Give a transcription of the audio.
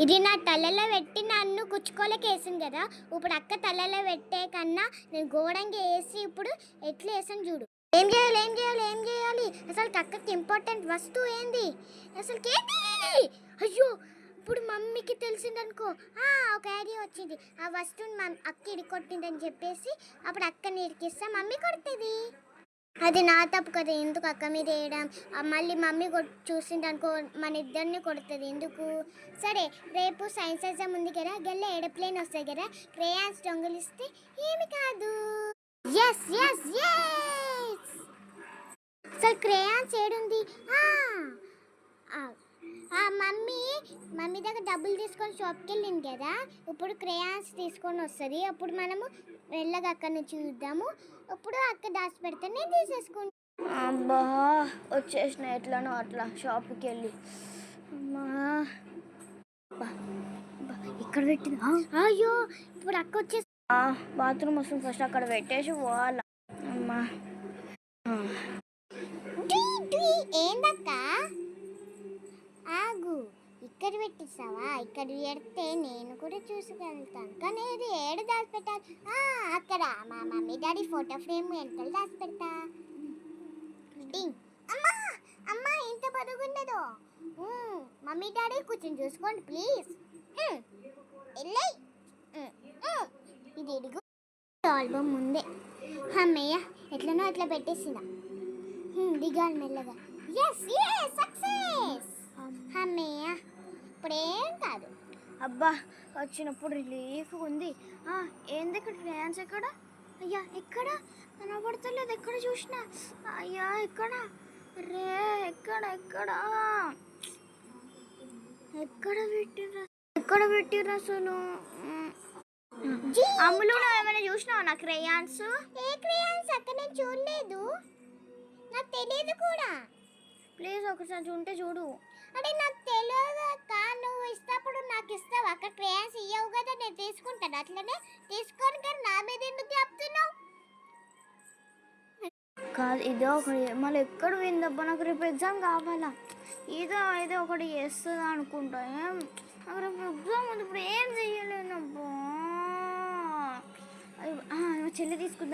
ఇది నా తలలో పెట్టి నన్ను కుచ్చుకోలేకేసింది కదా. ఇప్పుడు అక్క తలలో పెట్టే కన్నా నేను ఘోరంగా వేసి ఇప్పుడు ఎట్లా వేసాను చూడు. ఏం చేయాలి అసలు అక్కకి ఇంపార్టెంట్ వస్తువు ఏంది అసలుకి ఏంది? అయ్యో ఇప్పుడు మమ్మీకి తెలిసిందనుకో ఒక ఐడియా వచ్చింది. ఆ వస్తువుని అక్క ఇడికొట్టిందని చెప్పేసి అప్పుడు అక్కని ఇడికిస్తా, మమ్మీ కొడుతుంది. అది నా తప్పు కదా, ఎందుకు అక్క మీద వేయడం? మళ్ళీ మమ్మీ చూసిందనుకో మన ఇద్దరిని కొడుతుంది ఎందుకు? సరే రేపు సైన్స్ ఎగ్జామ్ ఉంది కదా, గెల్ల ఏరోప్లేన్ వస్తాయి కదా, క్రేయాన్స్ దొంగలిస్తే ఏమి కాదు. ఎస్ ఎస్ ఎస్ అసలు క్రేయాన్స్ ఏడుంది? మమ్మీ దగ్గర డబ్బులు తీసుకొని షాప్కి వెళ్ళింది కదా, ఇప్పుడు క్రేయాన్స్ తీసుకొని వస్తుంది. అప్పుడు మనము వెళ్ళగా అక్కడి నుంచి చూద్దాము. ఇప్పుడు అక్క దాచి పెడితే నేను తీసేసుకుంటాను. అబ్బా వచ్చేసిన ఎట్లనో అట్లా షాప్కి వెళ్ళి. అమ్మా ఇక్కడ పెట్టింది. అయ్యో ఇప్పుడు అక్క వచ్చేసి బాత్రూమ్ వస్తుంది, ఫస్ట్ అక్కడ పెట్టేసి పోవాలా. అమ్మా ఏందక్క ఆగు, ఇక్కడ పెట్టిస్తావా? ఇక్కడ పెడితే నేను కూడా చూసుకెళ్తాను, కానీ ఇది ఏడు దాచి పెట్టాలి. అక్కడ మా మమ్మీ డాడీ ఫోటో ఫ్రేమ్ వెనకాల దాచి పెడతా. అమ్మా అమ్మా ఎంత బరుగుండదో. మమ్మీ డాడీ కూర్చొని చూసుకోండి ప్లీజ్. ఇది ఇడుగు ఆల్బమ్ ముందే. అమ్మయ్య ఎట్లనో అట్లా పెట్టేసిన. దిగాలి మెల్లగా. Yes yes success. అమ్మయ్య ఇప్పుడేం కాదు. అబ్బా వచ్చినప్పుడు రిలీఫ్ ఉంది. ఏంది ఇక్కడ డ్యాన్స్ ఎక్కడ? అయ్యా ఎక్కడ కనబడతలేదు, ఎక్కడ చూసినా. అయ్యా ఎక్కడ? రే ఎక్కడ ఎక్కడ ఎక్కడ పెట్టిర్రు అసలు? అమ్ములు నువ్వు ఏమైనా చూసినావు నా క్రేయాన్స్? ఏ క్రేయాన్స్ అక్క? నేను చూడలేదు, నాకు తెలియదు కూడా. ప్లీజ్ ఒకసారి ఉంటే చూడు. అంటే నాకు తెలియదు అక్క, నువ్వు ఇస్తప్పుడు నాకు ఇస్తావు అక్క. క్రేయాన్స్ ఇవ్వవు కదా, నేను తీసుకుంటాను. అట్లనే తీసుకొని కానీ నా మీద ఎందుకు చెప్తున్నావు? కాదు ఇదో ఒకటి మళ్ళీ ఎక్కడ పోయిందబ్బా, నాకు రేపు ఎగ్జామ్ కావాలా. ఏదో ఒకటి చేస్తుందా అనుకుంటా. నాకు రేపు ఎగ్జామ్ ఉంది, ఇప్పుడు ఏం చెయ్యలేనబ్బా. చెల్లి తీసుకుందా?